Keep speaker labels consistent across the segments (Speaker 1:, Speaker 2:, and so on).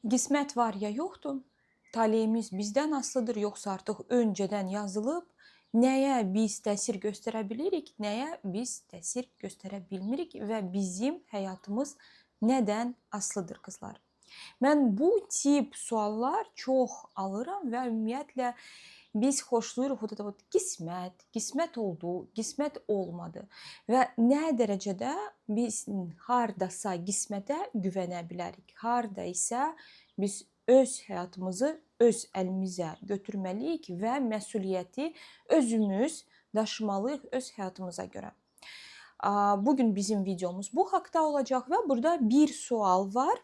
Speaker 1: Qismət var ya yoxdur? Taleyimiz bizdən asılıdır, yoxsa artıq öncədən yazılıb? Nəyə biz təsir göstərə bilirik, nəyə biz təsir göstərə bilmirik və bizim həyatımız nədən asılıdır qızlar? Mən bu tip suallar çox alıram və ümumiyyətlə biz xoşlayırıq o qismət oldu, qismət olmadı və nə dərəcədə biz hardasa qismətə güvənə bilərik, harda isə biz öz həyatımızı öz əlimizə götürməliyik və məsuliyyəti özümüz daşımalıyıq öz həyatımıza görə. Bugün bizim videomuz bu haqda olacaq və burada bir sual var.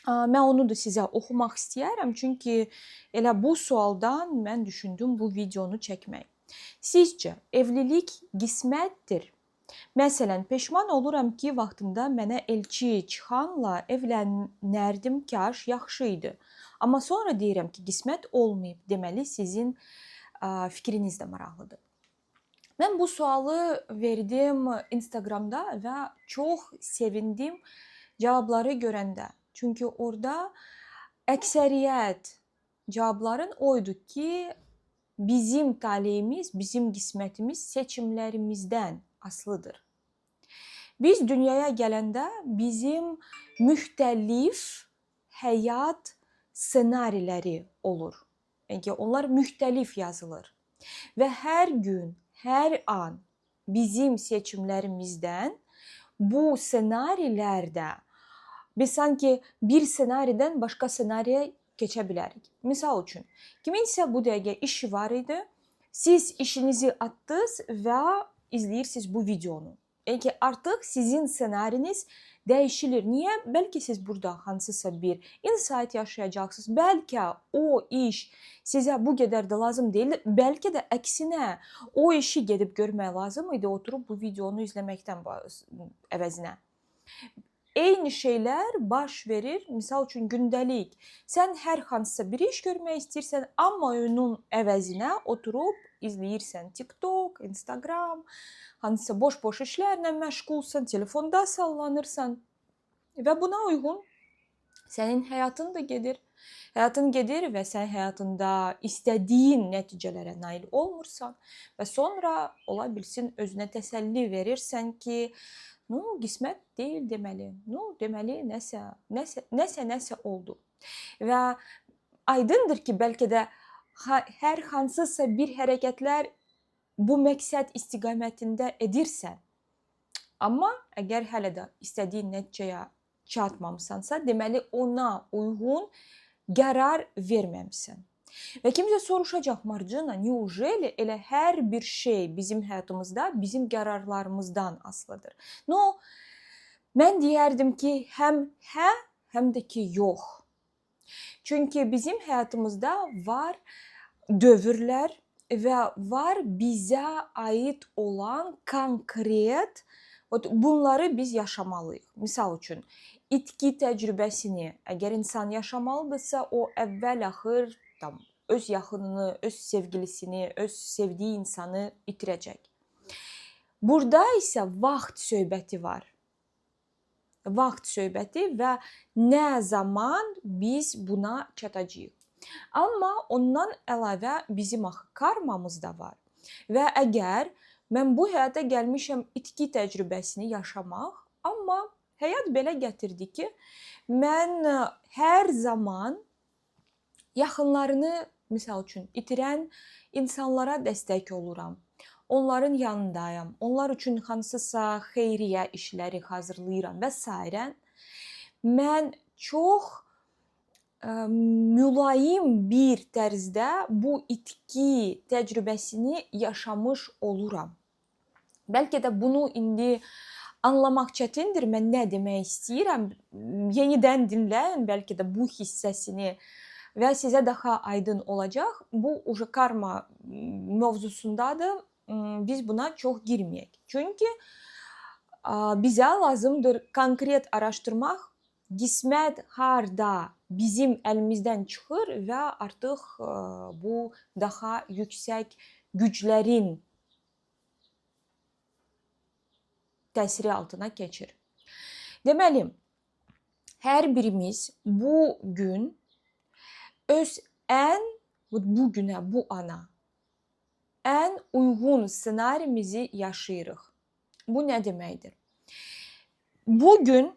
Speaker 1: Mən onu da sizə oxumaq istəyərəm, çünki elə bu sualdan mən düşündüm bu videonu çəkmək. Sizcə, evlilik qismətdir? Məsələn, peşman oluram ki, vaxtında mənə elçi çıxanla evlənərdim, kaş yaxşı idi. Amma sonra deyirəm ki, qismət olmayıb. Deməli, sizin fikriniz də maraqlıdır. Mən bu sualı verdim Instagramda və çox sevindim cavabları görəndə. Çünki orada əksəriyyət cavabların oydu ki, bizim taleyimiz, bizim qismətimiz seçimlərimizdən asılıdır. Biz dünyaya gələndə bizim müxtəlif həyat ssenariləri olur. Yəni onlar müxtəlif yazılır. Və hər gün, hər an bizim seçimlərimizdən bu ssenarilərdə biz sanki bir ssenaridən başqa ssenariyə keçə bilərik. Misal üçün, kiminsə bu dəqiqə işi var idi, siz işinizi atdınız və izləyirsiniz bu videonu. Yəni artıq sizin ssenariniz dəyişilir. Niyə? Bəlkə siz burada hansısa bir insight yaşayacaqsınız. Bəlkə o iş sizə bu qədər də lazım deyil. Bəlkə də əksinə o işi gedib görmək lazım idi, oturub bu videonu izləməkdən əvəzinə. Eyni şeylər baş verir. Misal üçün gündəlik. Sən hər hansısa bir iş görmək istəyirsən, amma onun əvəzinə oturub izləyirsən TikTok, Instagram, hansısa boş-boş işlərlə məşğulsan, telefonda sallanırsan və buna uyğun sənin həyatın da gedir. Həyatın gedir və sən həyatında istədiyin nəticələrə nail olmursan və sonra ola bilsin özünə təsəlli verirsən ki, qismət deyil deməli. Deməli nəsə oldu. Və aydındır ki, bəlkə də hər hansısa bir hərəkətlər bu məqsəd istiqamətində edirsən. Amma əgər hələ də istədiyin nəticəyə çatmamısansa, deməli ona uyğun qərar verməmisən. Və kimsə soruşacaq, Marcina, neujeli elə hər bir şey bizim həyatımızda bizim qərarlarımızdan asılıdır? Mən deyərdim ki, həm hə, həm də ki, yox. Çünki bizim həyatımızda var dövrlər və var bizə aid olan konkret, bunları biz yaşamalıyıq. Misal üçün, itki təcrübəsini əgər insan yaşamalıdırsa, o əvvəl-axır öz yaxınını, öz sevgilisini, öz sevdiyi insanı itirəcək. Burada isə vaxt söhbəti var. Vaxt söhbəti və nə zaman biz buna çatacağıq. Amma ondan əlavə bizim karmamız da var. Və əgər mən bu həyata gəlmişəm itki təcrübəsini yaşamaq, amma həyat belə gətirdi ki, mən hər zaman yaxınlarını, misal üçün, itirən insanlara dəstək oluram. Onların yanındayam. Onlar üçün hansısa xeyriyyə işləri hazırlayıram və s. Mən çox mülayim bir tərzdə bu itki təcrübəsini yaşamış oluram. Bəlkə də bunu indi anlamaq çətindir. Mən nə demək istəyirəm? Yenidən dinləyin bəlkə də bu hissəsini və sizə daha aydın olacaq. Bu karma mövzusundadır. Biz buna çox girməyək. Çünki bizə lazımdır konkret araşdırmaq, qismət harda bizim əlimizdən çıxır və artıq bu daha yüksək güclərin təsiri altına keçir. Deməli, Hər birimiz bu gün öz bu günə, bu ana ən uyğun ssenarimizi yaşayırıq. Bu nə deməkdir? Bugün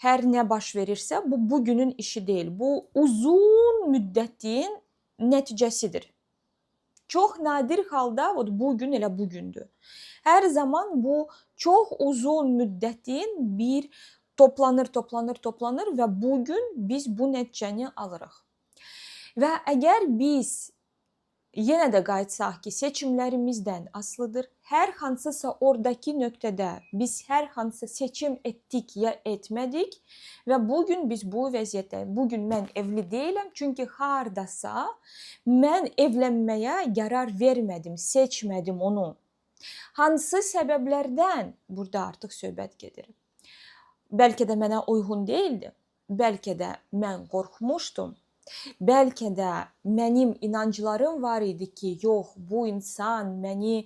Speaker 1: hər nə baş verirsə, bu bugünün işi deyil. Bu uzun müddətin nəticəsidir. Çox nadir halda bu gün elə bugündür. Hər zaman bu çox uzun müddətin bir toplanır və bugün biz bu nəticəni alırıq. Və əgər biz yenə də qayıtsaq ki, seçimlərimizdən asılıdır. Hər hansısa oradakı nöqtədə biz hər hansı seçim etdik ya etmədik və bugün biz bu vəziyyətdəyik. Bugün mən evli deyiləm, çünki hardasa mən evlənməyə qərar vermədim, seçmədim onu. Hansı səbəblərdən burada artıq söhbət gedir? Bəlkə də mənə uyğun deyildi, bəlkə də mən qorxmuşdum. Bəlkə də mənim inanclarım var idi ki, yox, bu insan məni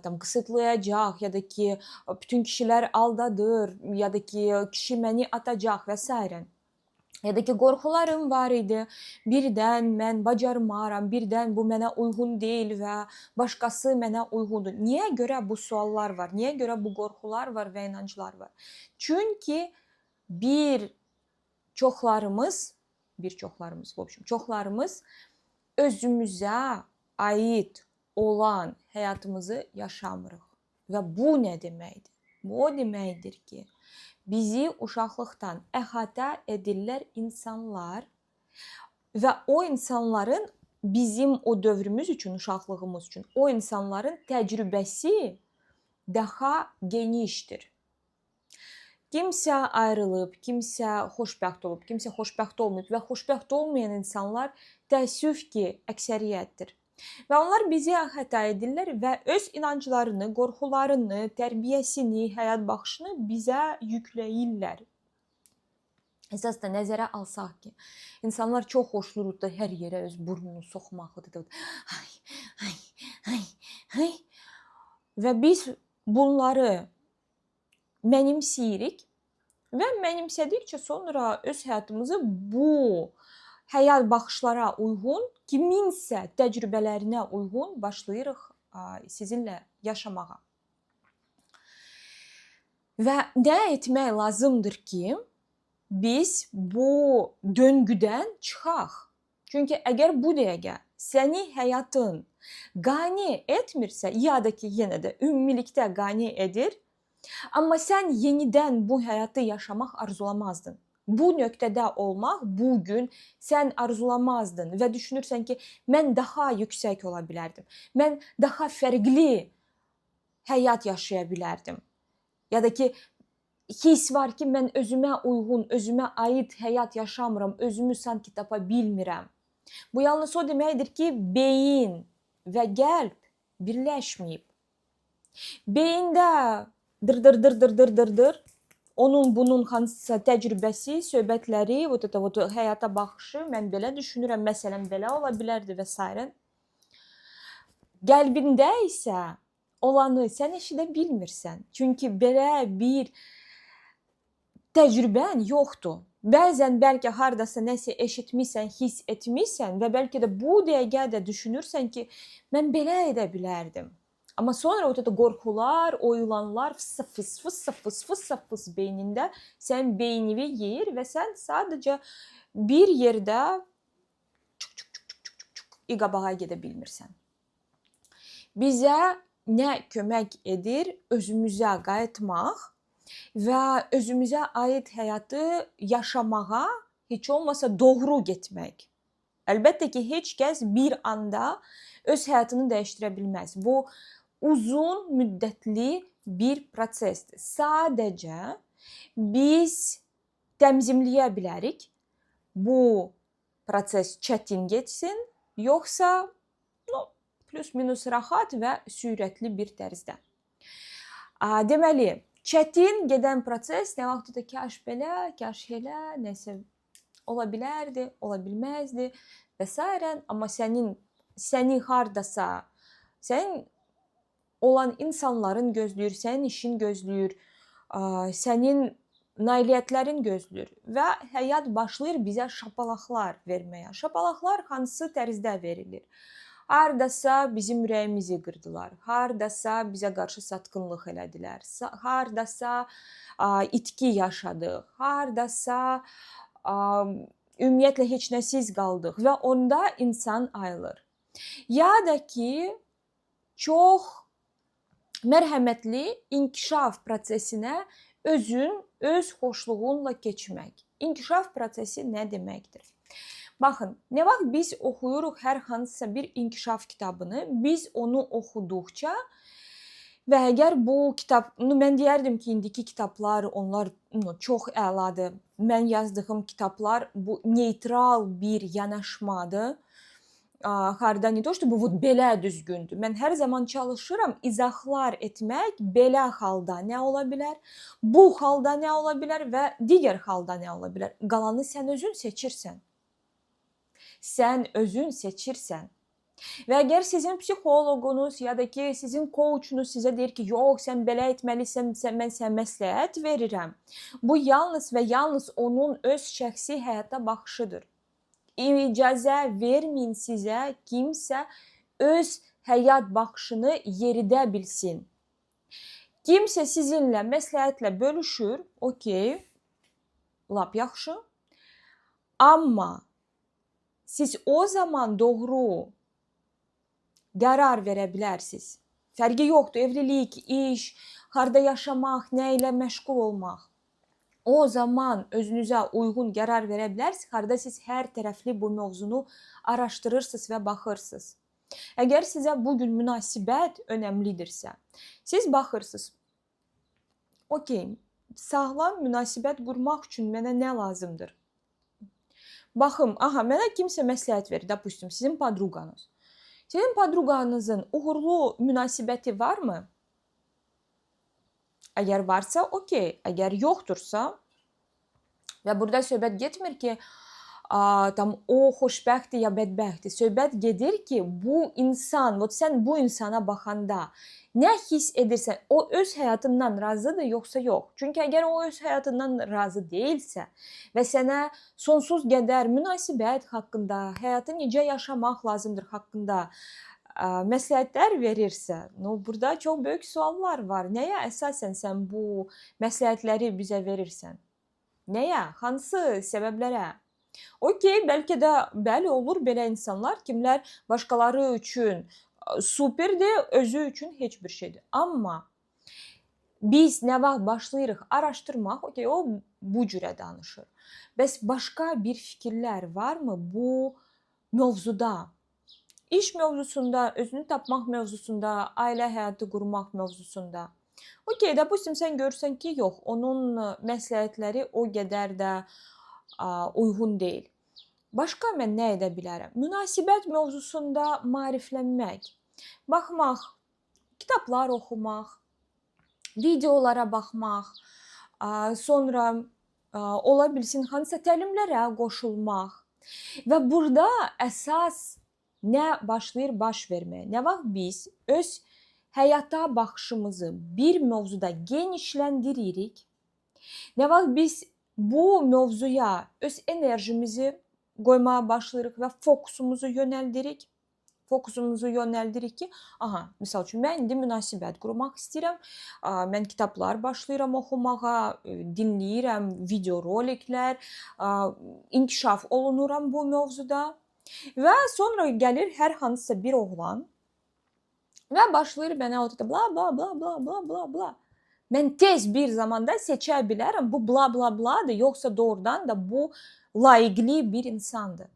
Speaker 1: qısıtlayacaq ya da ki, bütün kişilər aldadır ya da ki, kişi məni atacaq və s. Ya da ki, qorxularım var idi. Birdən mən bacarmaram, birdən bu mənə uyğun deyil və başqası mənə uyğundur. Niyə görə bu suallar var? Niyə görə bu qorxular var və inanclar var? Çünki çoxlarımız özümüzə aid olan həyatımızı yaşamırıq. Və bu nə deməkdir? Bu o deməkdir ki, bizi uşaqlıqdan əhatə edirlər insanlar və o insanların bizim o dövrümüz üçün, uşaqlığımız üçün o insanların təcrübəsi daha genişdir. Kimsə ayrılıb, kimsə xoşbəxt olub, kimsə xoşbəxt olmayıb və xoşbəxt olmayan insanlar təəssüf ki, əksəriyyətdir. Və onlar bizi əhatə edirlər və öz inanclarını, qorxularını, tərbiyəsini, həyat baxışını bizə yükləyirlər. Əsasda nəzərə alsaq ki, insanlar çox xoşlayırdı hər yerə öz burnunu soxmaqdır. Və biz bunları mənimsəyirik və mənimsədikcə sonra öz həyatımızı bu həyat baxışlara uyğun, kiminsə təcrübələrinə uyğun başlayırıq sizinlə yaşamağa. Və nə etmək lazımdır ki, biz bu döngüdən çıxaq. Çünki əgər bu dəqiqə səni həyatın qane etmirsə, ya da ki, yenə də ümumilikdə qane edir, amma sən yenidən bu həyatı yaşamaq arzulamazdın. Bu nöqtədə olmaq bugün sən arzulamazdın və düşünürsən ki, mən daha yüksək ola bilərdim. Mən daha fərqli həyat yaşaya bilərdim. Ya da ki, his var ki, mən özümə uyğun, özümə aid həyat yaşamıram, özümü sanki tapa bilmirəm. Bu yalnız o deməkdir ki, beyin və qəlb birləşməyib. Beyində dır, onun bunun hansısa təcrübəsi, söhbətləri, həyata baxışı, mən belə düşünürəm, məsələn, belə ola bilərdi və s. Qəlbində isə olanı sən eşidə bilmirsən. Çünki belə bir təcrübən yoxdur. Bəzən bəlkə hardasa nəsə eşitmisən, hiss etmisən və bəlkə də bu dəqiqə də düşünürsən ki, mən belə edə bilərdim. Amma sonra o qorxular, oyulanlar fıs beynində sən beynini yeyir və sən sadəcə bir yerdə qabağa gedə bilmirsən. Bizə nə kömək edir? Özümüzə qayıtmaq və özümüzə aid həyatı yaşamağa heç olmasa doğru getmək. Əlbəttə ki, heç kəs bir anda öz həyatını dəyişdirə bilməz. Bu uzun müddətli bir prosesdir. Sadəcə biz təmzimləyə bilərik. Bu proses çətin getsin, yoxsa plus-minus rahat və sürətli bir tərzdə. Deməli, çətin gedən proses nə vaxt da kaş belə, kaş elə, nəsə ola bilərdi, ola bilməzdi və s. Amma səni hardasa, sənin olan insanların gözləyir, sənin işin gözləyir, sənin nailiyyətlərin gözlür və həyat başlayır bizə şapalaqlar verməyə. Şapalaqlar hansı tərzdə verilir? Hardasa bizim ürəyimizi qırdılar, hardasa bizə qarşı satqınlıq elədilər, hardasa itki yaşadıq, hardasa ümumiyyətlə heç nəsiz qaldıq və onda insan ayılır. Ya da ki, çox mərhəmətli inkişaf prosesinə öz xoşluğunla keçmək. İnkişaf prosesi nə deməkdir? Baxın, nə vaxt biz oxuyuruq hər hansısa bir inkişaf kitabını, biz onu oxuduqca və əgər bu kitab, mən deyərdim ki, indiki kitablar, onlar çox əladır. Mən yazdığım kitablar bu neytral bir yanaşmadır. Harda ne to, bu belə düzgündür. Mən hər zaman çalışıram izahlar etmək, belə halda nə ola bilər, bu halda nə ola bilər və digər halda nə ola bilər. Qalanı sən özün seçirsən. Sən özün seçirsən. Və əgər sizin psixoloqunuz ya da ki, sizin coachunuz sizə deyir ki, yox, sən belə etməlisən, mən sənə məsləhət verirəm. Bu yalnız və yalnız onun öz şəxsi həyata baxışıdır. İcazə verməyin sizə kimsə öz həyat baxışını yeridə bilsin. Kimsə sizinlə məsləhətlə bölüşür, okey, lap yaxşı. Amma siz o zaman doğru qərar verə bilərsiniz. Fərqi yoxdur, evlilik, iş, harda yaşamaq, nə ilə məşğul olmaq. O zaman özünüzə uyğun qərar verə bilərsiniz, harda siz hər tərəfli bu mövzunu araşdırırsınız və baxırsınız. Əgər sizə bugün münasibət önəmlidirsə, siz baxırsınız, okey, sağlam münasibət qurmaq üçün mənə nə lazımdır? Baxım, mənə kimsə məsləhət verir, допустим, sizin podruqanız. Sizin podruqanızın uğurlu münasibəti varmı? Əgər varsa, okey. Əgər yoxdursa və burada söhbət getmir ki, o xoşbəxtdir ya bədbəxtdir. Söhbət gedir ki, bu insan, sən bu insana baxanda nə hiss edirsən? O öz həyatından razıdır yoxsa yox? Çünki əgər o öz həyatından razı deyilsə və sənə sonsuz qədər münasibət haqqında, həyatı necə yaşamaq lazımdır haqqında məsləhətlər verirsə, burada çox böyük suallar var. Nəyə əsasən sən bu məsləhətləri bizə verirsən? Nəyə? Hansı səbəblərə? Okey, bəlkə də bəli olur belə insanlar, kimlər başqaları üçün superdir, özü üçün heç bir şeydir. Amma biz nə vaxt başlayırıq araşdırmaq, okey, o bu cürə danışır. Bəs başqa bir fikirlər varmı bu mövzuda? İş mövzusunda, özünü tapmaq mövzusunda, ailə həyatı qurmaq mövzusunda. Okey, допустим, sən görürsən ki, yox, onun məsləhətləri o qədər də uyğun deyil. Başqa mən nə edə bilərəm? Münasibət mövzusunda maariflənmək, baxmaq, kitablar oxumaq, videolara baxmaq, sonra ola bilsin hansısa təlimlərə qoşulmaq. Və burada əsas nə başlayır baş verməyə? Nə vaxt biz öz həyata baxışımızı bir mövzuda genişləndiririk, nə vaxt biz bu mövzuya öz enerjimizi qoymağa başlayırıq və fokusumuzu yönəldirik ki, misal üçün, mən indi münasibət qurmaq istəyirəm, mən kitablar başlayıram oxumağa, dinləyirəm videoroliklər, inkişaf olunuram bu mövzuda və sonra gəlir hər hansısa bir oğlan və başlayır mənə bla bla bla bla bla bla bla. Mən tez bir zamanda seçə bilərəm, bu bla bla bladır, yoxsa doğrudan da bu layiqli bir insandır.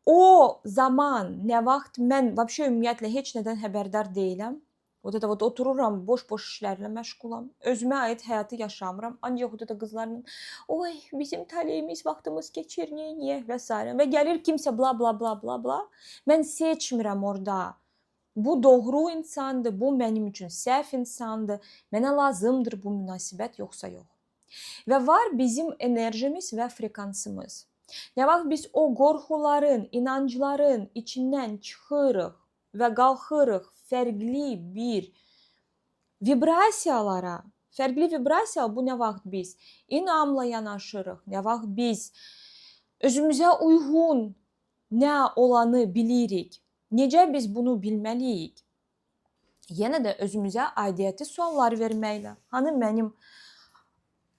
Speaker 1: O zaman nə vaxt mən ümumiyyətlə heç nədən xəbərdar deyiləm, otururam, boş-boş işlərlə məşğulam, özümə aid həyatı yaşamıram, ancaq qızlarla, oy, bizim taleyimiz, vaxtımız keçir, niyə və s. Və gəlir kimsə bla bla bla bla bla, mən seçmirəm orada. Bu doğru insandır, bu mənim üçün səhv insandır, mənə lazımdır bu münasibət yoxsa yox. Və var bizim enerjimiz və frekansımız. Nə vaxt biz o qorxuların, inancların içindən çıxırıq və qalxırıq fərqli bir vibrasiyalara, Fərqli vibrasiya bu nə vaxt biz inamla yanaşırıq, nə vaxt biz özümüzə uyğun nə olanı bilirik. Necə biz bunu bilməliyik? Yenə də özümüzə aidiyyəti suallar verməklə. Hani mənim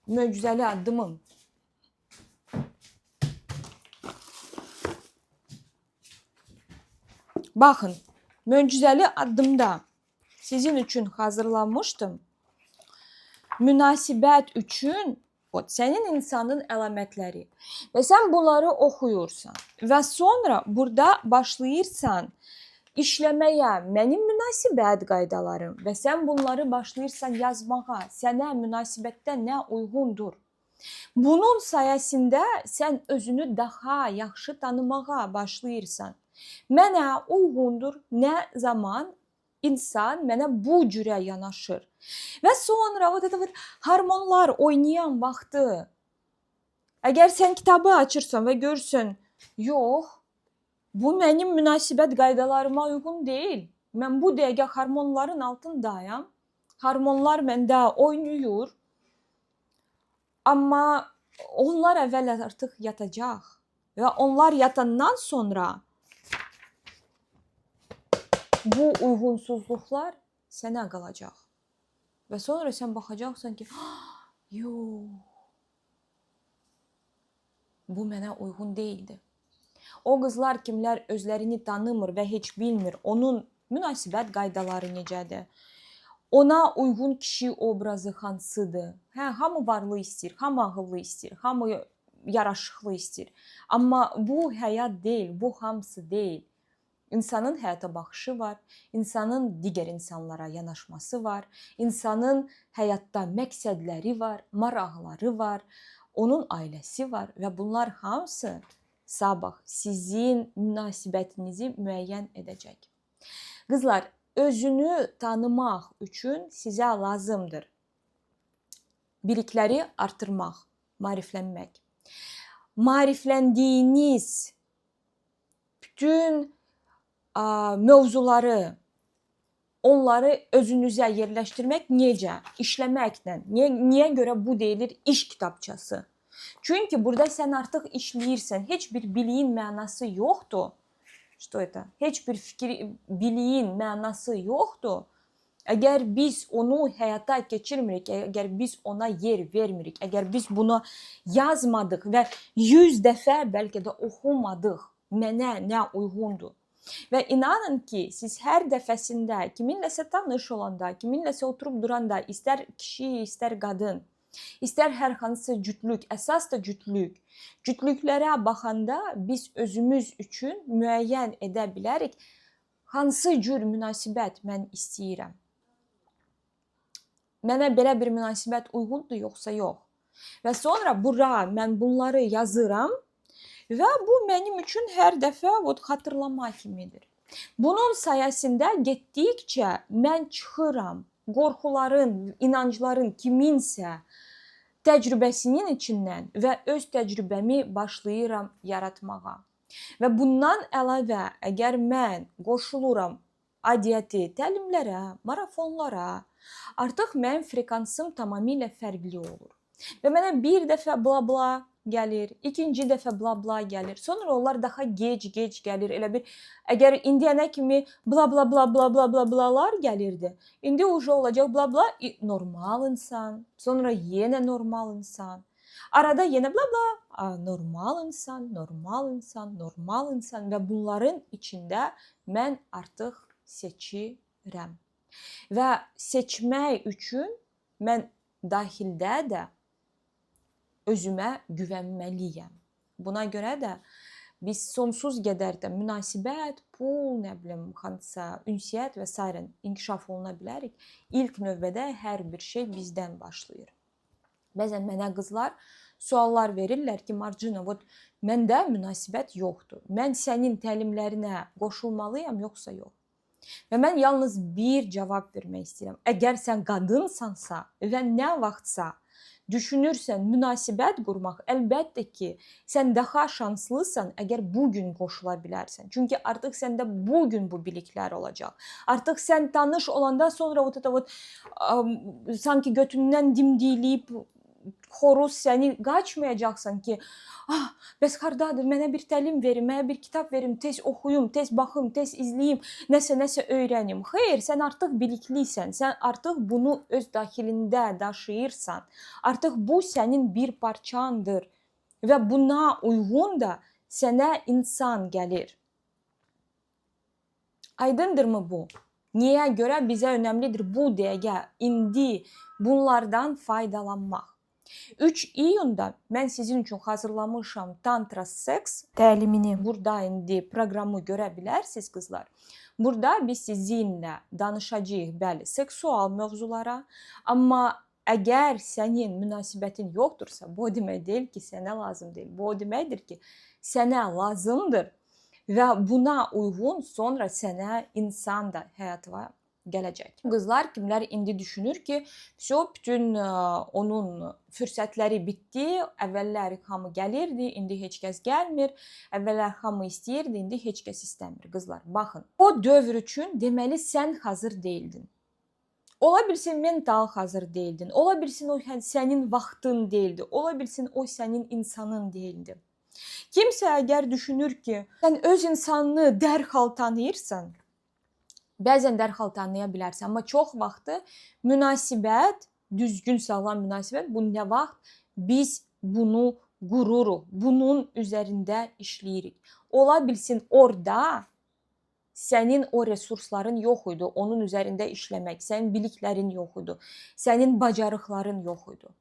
Speaker 1: möcüzəli addımım? Baxın, möcüzəli addımda sizin üçün hazırlanmışdım. Münasibət üçün sənin insanın əlamətləri və sən bunları oxuyursan və sonra burada başlayırsan işləməyə mənim münasibət qaydalarım və sən bunları başlayırsan yazmağa, sənə münasibətdə nə uyğundur. Bunun sayəsində sən özünü daha yaxşı tanımağa başlayırsan. Mənə uyğundur nə zaman insan mənə bu cürə yanaşır. Və sonra hormonlar oynayan vaxtı, əgər sən kitabı açırsan və görürsən, yox, bu mənim münasibət qaydalarıma uyğun deyil. Mən bu dəqiqə hormonların altındayam. Hormonlar məndə oynayır. Amma onlar əvvəl artıq yatacaq. Və onlar yatandan sonra bu uyğunsuzluqlar sənə qalacaq. Və sonra sən baxacaqsan ki, yox, bu mənə uyğun deyildi. O qızlar kimlər özlərini tanımır və heç bilmir, onun münasibət qaydaları necədir? Ona uyğun kişi obrazı hansıdır? Hamı varlı istəyir, hamı ağıllı istəyir, hamı yaraşıqlı istəyir. Amma bu həyat deyil, bu hamısı deyil. İnsanın həyata baxışı var, insanın digər insanlara yanaşması var, insanın həyatda məqsədləri var, maraqları var, onun ailəsi var və bunlar hamısı sabah sizin münasibətinizi müəyyən edəcək. Qızlar, özünü tanımaq üçün sizə lazımdır bilikləri artırmaq, maariflənmək. Maarifləndiyiniz bütün mövzuları, onları özünüzə yerləşdirmək necə? İşləməklə. Niyə görə bu deyilir iş kitabçası? Çünki burada sən artıq işləyirsən. Heç bir biliyin mənası yoxdur. Heç bir biliyin mənası yoxdur. Əgər biz onu həyata keçirmirik, əgər biz ona yer vermirik, əgər biz bunu yazmadıq və 100 dəfə bəlkə də oxumadıq, mənə nə uyğundur. Və inanın ki, siz hər dəfəsində kiminləsə tanış olanda, kiminləsə oturub duranda, istər kişi, istər qadın, istər hər hansısa cütlük, əsas da cütlük. Cütlüklərə baxanda biz özümüz üçün müəyyən edə bilərik, hansı cür münasibət mən istəyirəm. Mənə belə bir münasibət uyğundur, yoxsa yox. Və sonra bura mən bunları yazıram. Və bu mənim üçün hər dəfə xatırlama kimidir. Bunun sayəsində getdikcə mən çıxıram qorxuların, inancların kiminsə təcrübəsinin içindən və öz təcrübəmi başlayıram yaratmağa. Və bundan əlavə, əgər mən qoşuluram aidiyyəti təlimlərə, marafonlara, artıq mənim frekansım tamamilə fərqli olur. Və mənə bir dəfə bla-bla gəlir, ikinci dəfə bla-bla gəlir. Sonra onlar daha gec gəlir. Elə bir, əgər indiyənə kimi bla-bla-bla-bla-bla-blalar gəlirdi, indi uca olacaq bla-bla normal insan, sonra yenə normal insan. Arada yenə bla-bla, normal insan, normal insan, normal insan və bunların içində mən artıq seçirəm. Və seçmək üçün mən daxildə də özümə güvənməliyəm. Buna görə də biz sonsuz qədər də münasibət, pul, nə bilim, hansısa ünsiyyət və s. inkişaf oluna bilərik. İlk növbədə hər bir şey bizdən başlayır. Bəzən mənə qızlar suallar verirlər ki, Marcina, məndə münasibət yoxdur. Mən sənin təlimlərinə qoşulmalıyam, yoxsa yox? Və mən yalnız bir cavab vermək istəyirəm. Əgər sən qadınsansa və nə vaxtsa düşünürsən münasibət qurmaq, əlbəttə ki, sən daha şanslısan əgər bu gün qoşula bilərsən. Çünki artıq səndə bu gün bu biliklər olacaq. Artıq sən tanış olandan sonra sanki götündən dimdikləyib xoruz səni qaçmayacaqsan ki, bəs hardadır, mənə bir təlim verin, mənə bir kitab verin, tez oxuyum, tez baxım, tez izləyim, nəsə öyrənim. Xeyr, sən artıq biliklisən, sən artıq bunu öz daxilində daşıyırsan. Artıq bu sənin bir parçandır və buna uyğun da sənə insan gəlir. Aydındırmı bu? Niyə görə bizə önəmlidir bu dəqiqə, indi bunlardan faydalanmaq? 3 iyunda mən sizin üçün hazırlamışam Tantra Seks təlimini. Burada indi proqramı görə bilərsiniz qızlar. Burada biz sizinlə danışacağıq bəli seksual mövzulara, amma əgər sənin münasibətin yoxdursa, bu o demək deyil ki, sənə lazım deyil. Bu o deməkdir ki, sənə lazımdır və buna uyğun sonra sənə insan da həyatına gələcək. Qızlar, kimlər indi düşünür ki, bütün onun fürsətləri bitdi, əvvəllər hamı gəlirdi, indi heç kəs gəlmir, əvvəllər hamı istəyirdi, indi heç kəs istəmir. Qızlar, baxın, o dövr üçün deməli sən hazır deyildin. Ola bilsin mental hazır deyildin, ola bilsin o sənin vaxtın deyildi, ola bilsin o sənin insanın deyildi. Kimsə əgər düşünür ki, sən öz insanını dərhal tanıyırsan, bəzən dərhal tanıya bilərsən, amma çox vaxtı münasibət, düzgün sağlam münasibət, bu nə vaxt biz bunu qururuq, bunun üzərində işləyirik. Ola bilsin orada sənin o resursların yox idi, onun üzərində işləmək, sənin biliklərin yox idi, sənin bacarıqların yox idi.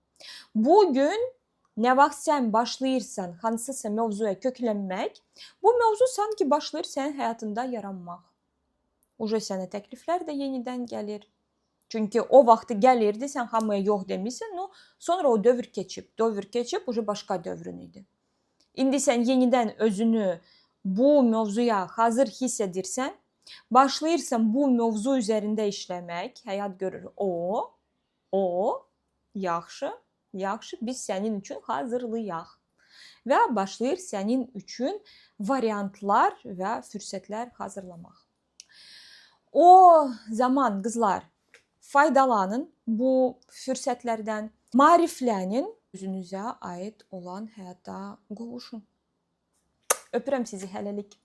Speaker 1: Bugün nə vaxt sən başlayırsan hansısa mövzuya köklənmək, bu mövzu sanki başlayır sənin həyatında yaranmaq. Uca sənə təkliflər də yenidən gəlir. Çünki o vaxtı gəlirdi, sən hamıya yox demişsən, sonra o dövr keçib, uca başqa dövrün idi. İndi sən yenidən özünü bu mövzuya hazır hiss edirsən, başlayırsan bu mövzu üzərində işləmək, həyat görür, yaxşı, biz sənin üçün hazırlayaq. Və başlayır sənin üçün variantlar və fürsətlər hazırlamaq. O zaman qızlar faydalanın bu fürsətlərdən, maariflənin, özünüzə aid olan həyata qovuşun. Öpürəm sizi, hələlik.